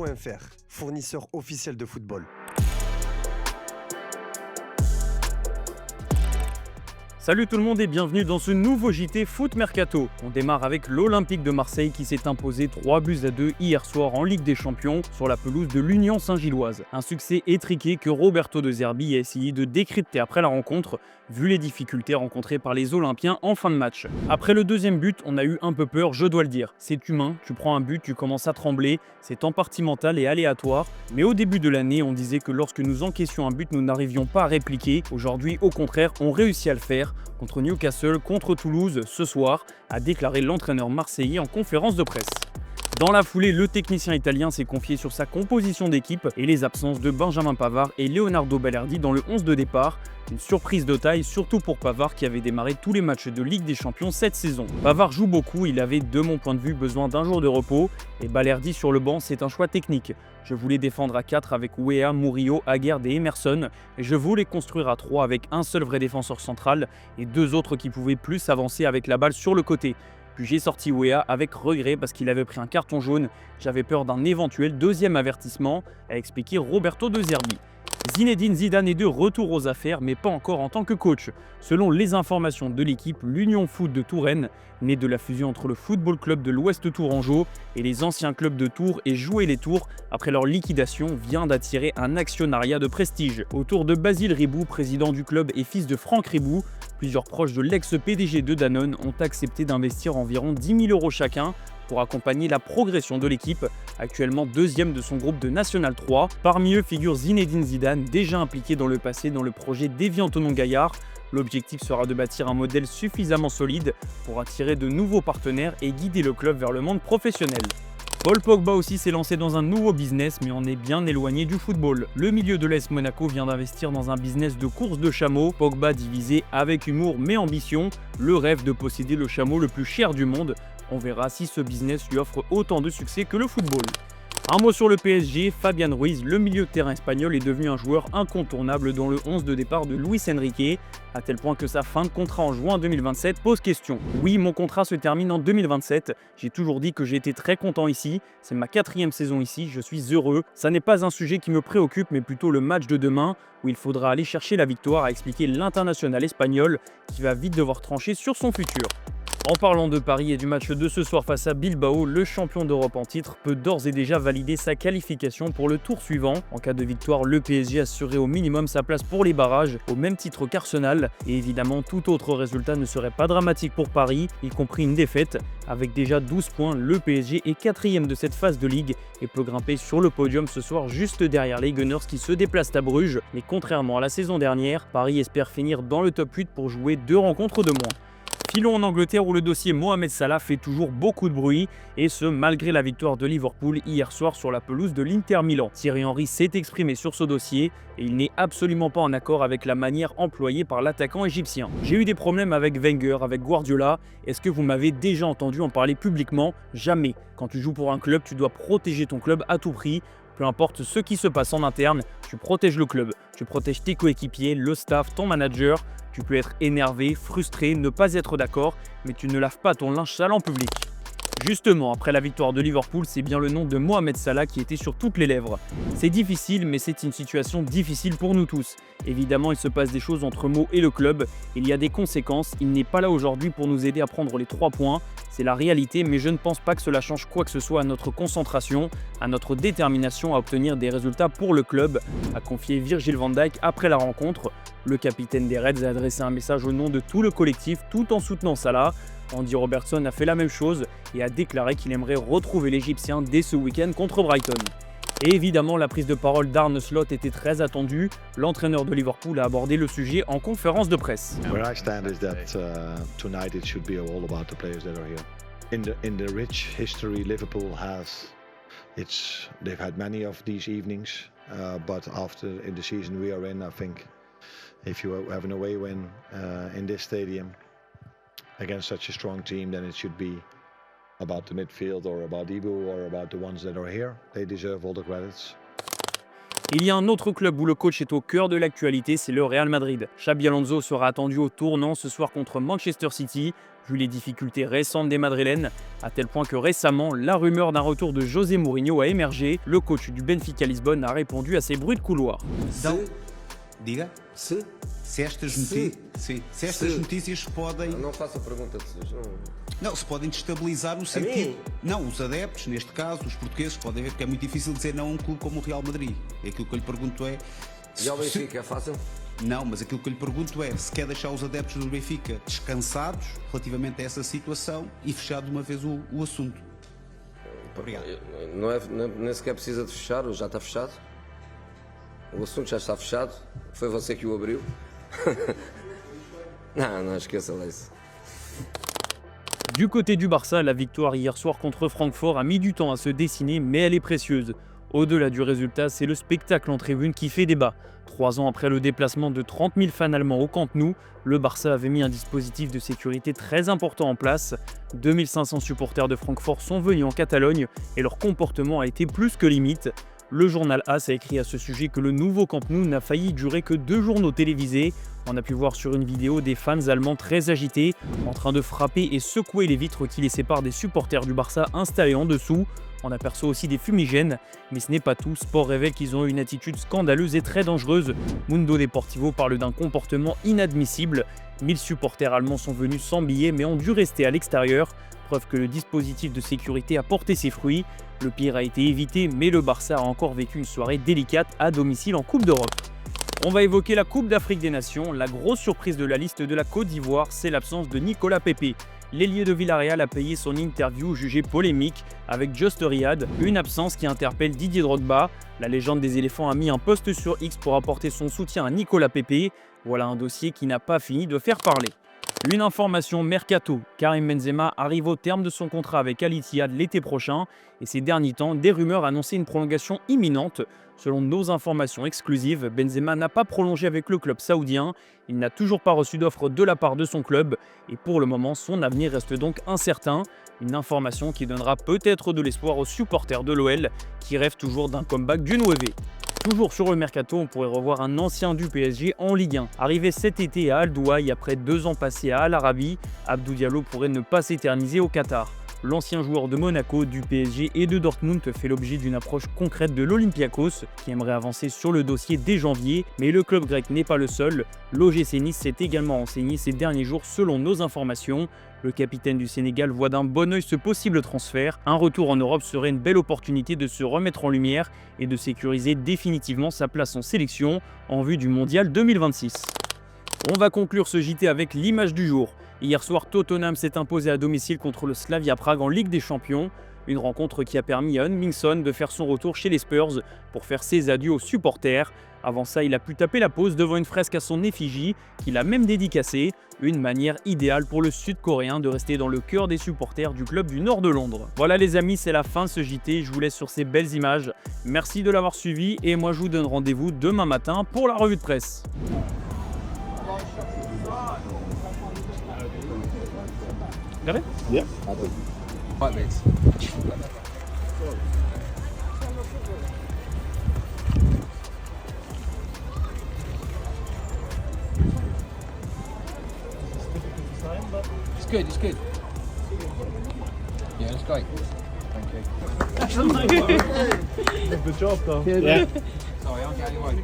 Foot.fr, fournisseur officiel de football. Salut tout le monde et bienvenue dans ce nouveau JT Foot Mercato. On démarre avec l'Olympique de Marseille qui s'est imposé 3-2 hier soir en Ligue des Champions sur la pelouse de l'Union Saint-Gilloise. Un succès étriqué que Roberto De Zerbi a essayé de décrypter après la rencontre, vu les difficultés rencontrées par les Olympiens en fin de match. Après le deuxième but, on a eu un peu peur, je dois le dire. C'est humain, tu prends un but, tu commences à trembler, c'est en partie mental et aléatoire. Mais au début de l'année, on disait que lorsque nous encaissions un but, nous n'arrivions pas à répliquer. Aujourd'hui, au contraire, on réussit à le faire. Contre Newcastle, contre Toulouse, ce soir, a déclaré l'entraîneur marseillais en conférence de presse. Dans la foulée, le technicien italien s'est confié sur sa composition d'équipe et les absences de Benjamin Pavard et Leonardo Balerdi dans le 11 de départ. Une surprise de taille, surtout pour Pavard qui avait démarré tous les matchs de Ligue des Champions cette saison. Pavard joue beaucoup, il avait de mon point de vue besoin d'un jour de repos et Balerdi sur le banc, c'est un choix technique. Je voulais défendre à 4 avec Weah, Murillo, Aguerd et Emerson et je voulais construire à 3 avec un seul vrai défenseur central et deux autres qui pouvaient plus avancer avec la balle sur le côté. Puis j'ai sorti Weah avec regret parce qu'il avait pris un carton jaune. J'avais peur d'un éventuel deuxième avertissement, a expliqué Roberto De Zerbi. Zinedine Zidane est de retour aux affaires, mais pas encore en tant que coach. Selon les informations de l'équipe, l'Union Foot de Touraine, née de la fusion entre le Football Club de l'Ouest Tourangeau et les anciens clubs de Tours et Jouer les Tours, après leur liquidation, vient d'attirer un actionnariat de prestige. Autour de Basile Ribou, président du club et fils de Franck Ribou, plusieurs proches de l'ex-PDG de Danone ont accepté d'investir environ 10 000 € chacun pour accompagner la progression de l'équipe, actuellement deuxième de son groupe de National 3. Parmi eux figure Zinedine Zidane, déjà impliqué dans le passé dans le projet d'Evian Tonon-Gaillard. L'objectif sera de bâtir un modèle suffisamment solide pour attirer de nouveaux partenaires et guider le club vers le monde professionnel. Paul Pogba aussi s'est lancé dans un nouveau business, mais on est bien éloigné du football. Le milieu de l'AS Monaco vient d'investir dans un business de course de chameaux. Pogba divisé avec humour mais ambition, le rêve de posséder le chameau le plus cher du monde. On verra si ce business lui offre autant de succès que le football. Un mot sur le PSG, Fabian Ruiz, le milieu de terrain espagnol, est devenu un joueur incontournable dans le 11 de départ de Luis Enrique, à tel point que sa fin de contrat en juin 2027 pose question. Oui, mon contrat se termine en 2027, j'ai toujours dit que j'étais très content ici, c'est ma 4e saison ici, je suis heureux. Ça n'est pas un sujet qui me préoccupe, mais plutôt le match de demain, où il faudra aller chercher la victoire, a expliqué l'international espagnol, qui va vite devoir trancher sur son futur. En parlant de Paris et du match de ce soir face à Bilbao, le champion d'Europe en titre peut d'ores et déjà valider sa qualification pour le tour suivant. En cas de victoire, le PSG assurerait au minimum sa place pour les barrages, au même titre qu'Arsenal. Et évidemment, tout autre résultat ne serait pas dramatique pour Paris, y compris une défaite. Avec déjà 12 points, le PSG est 4e de cette phase de ligue et peut grimper sur le podium ce soir juste derrière les Gunners qui se déplacent à Bruges. Mais contrairement à la saison dernière, Paris espère finir dans le top 8 pour jouer 2 rencontres de moins. Filons en Angleterre où le dossier Mohamed Salah fait toujours beaucoup de bruit, et ce malgré la victoire de Liverpool hier soir sur la pelouse de l'Inter Milan. Thierry Henry s'est exprimé sur ce dossier et il n'est absolument pas en accord avec la manière employée par l'attaquant égyptien. J'ai eu des problèmes avec Wenger, avec Guardiola. Est-ce que vous m'avez déjà entendu en parler publiquement? Jamais. Quand tu joues pour un club, tu dois protéger ton club à tout prix. Peu importe ce qui se passe en interne, tu protèges le club, tu protèges tes coéquipiers, le staff, ton manager. Tu peux être énervé, frustré, ne pas être d'accord, mais tu ne laves pas ton linge sale en public. Justement, après la victoire de Liverpool, c'est bien le nom de Mohamed Salah qui était sur toutes les lèvres. C'est difficile, mais c'est une situation difficile pour nous tous. Évidemment, il se passe des choses entre Mo et le club. Il y a des conséquences. Il n'est pas là aujourd'hui pour nous aider à prendre les 3 points. C'est la réalité, mais je ne pense pas que cela change quoi que ce soit à notre concentration, à notre détermination à obtenir des résultats pour le club, a confié Virgil van Dijk après la rencontre. Le capitaine des Reds a adressé un message au nom de tout le collectif tout en soutenant Salah. Andy Robertson a fait la même chose et a déclaré qu'il aimerait retrouver l'Égyptien dès ce week-end contre Brighton. Et évidemment, la prise de parole d'Arne Slot était très attendue. L'entraîneur de Liverpool a abordé le sujet en conférence de presse. Where I stand is that tonight it should be all about the players that are here. In the rich history Liverpool has, they've had many of these evenings, but after in the season we are in, I think if you have an away win in this stadium against such a strong team, then it should be about the midfield or about Ibu or about the ones that are here. They deserve all the credits. Il y a un autre club où le coach est au cœur de l'actualité, c'est le Real Madrid. Xabi Alonso sera attendu au tournant ce soir contre Manchester City, vu les difficultés récentes des Madrilènes, à tel point que récemment, la rumeur d'un retour de José Mourinho a émergé. Le coach du Benfica Lisbonne a répondu à ces bruits de couloir. Diga? Se estas notícias podem. não faça pergunta Não, se podem destabilizar o sentido. Não, os adeptos, neste caso, os portugueses, podem ver que é muito difícil dizer não a um clube como o Real Madrid. E aquilo que eu lhe pergunto é. E ao Benfica é fácil? Não, mas aquilo que eu lhe pergunto é se quer deixar os adeptos do Benfica descansados relativamente a essa situação e fechar de uma vez o assunto. Obrigado. Nem sequer precisa de fechar, já está fechado. O assunto já está fechado. Foi você que o abriu. não, esqueça lá isso. Du côté du Barça, la victoire hier soir contre Francfort a mis du temps à se dessiner, mais elle est précieuse. Au-delà du résultat, c'est le spectacle en tribune qui fait débat. 3 ans après le déplacement de 30 000 fans allemands au Camp Nou, le Barça avait mis un dispositif de sécurité très important en place. 2500 supporters de Francfort sont venus en Catalogne et leur comportement a été plus que limite. Le journal AS a écrit à ce sujet que le nouveau Camp Nou n'a failli durer que 2 journaux télévisés. On a pu voir sur une vidéo des fans allemands très agités, en train de frapper et secouer les vitres qui les séparent des supporters du Barça installés en dessous. On aperçoit aussi des fumigènes, mais ce n'est pas tout. Sport révèle qu'ils ont eu une attitude scandaleuse et très dangereuse. Mundo Deportivo parle d'un comportement inadmissible. 1000 supporters allemands sont venus sans billets mais ont dû rester à l'extérieur. Preuve que le dispositif de sécurité a porté ses fruits. Le pire a été évité, mais le Barça a encore vécu une soirée délicate à domicile en Coupe d'Europe. On va évoquer la Coupe d'Afrique des Nations. La grosse surprise de la liste de la Côte d'Ivoire, c'est l'absence de Nicolas Pepe. L'ailier de Villarreal a payé son interview jugée polémique avec Just Riyad, une absence qui interpelle Didier Drogba. La légende des éléphants a mis un post sur X pour apporter son soutien à Nicolas Pepe. Voilà un dossier qui n'a pas fini de faire parler. Une information mercato, Karim Benzema arrive au terme de son contrat avec Al Ittihad l'été prochain et ces derniers temps, des rumeurs annonçaient une prolongation imminente. Selon nos informations exclusives, Benzema n'a pas prolongé avec le club saoudien, il n'a toujours pas reçu d'offre de la part de son club et pour le moment, son avenir reste donc incertain. Une information qui donnera peut-être de l'espoir aux supporters de l'OL qui rêvent toujours d'un comeback du 9. Toujours sur le mercato, on pourrait revoir un ancien du PSG en Ligue 1. Arrivé cet été à Al Douaï après 2 ans passés à Al Arabi, Abdou Diallo pourrait ne pas s'éterniser au Qatar. L'ancien joueur de Monaco, du PSG et de Dortmund fait l'objet d'une approche concrète de l'Olympiakos qui aimerait avancer sur le dossier dès janvier, mais le club grec n'est pas le seul. L'OGC Nice s'est également renseigné ces derniers jours selon nos informations. Le capitaine du Sénégal voit d'un bon œil ce possible transfert. Un retour en Europe serait une belle opportunité de se remettre en lumière et de sécuriser définitivement sa place en sélection en vue du Mondial 2026. On va conclure ce JT avec l'image du jour. Hier soir, Tottenham s'est imposé à domicile contre le Slavia Prague en Ligue des Champions. Une rencontre qui a permis à Heung-min Son de faire son retour chez les Spurs pour faire ses adieux aux supporters. Avant ça, il a pu taper la pause devant une fresque à son effigie, qu'il a même dédicacée. Une manière idéale pour le Sud-Coréen de rester dans le cœur des supporters du club du nord de Londres. Voilà les amis, c'est la fin de ce JT. Je vous laisse sur ces belles images. Merci de l'avoir suivi et moi je vous donne rendez-vous demain matin pour la revue de presse. Got it? Yeah. Right, mates. It's good, it's good. Yeah, that's great. Thank you. Good job, though. Yeah. Sorry, I'm getting away.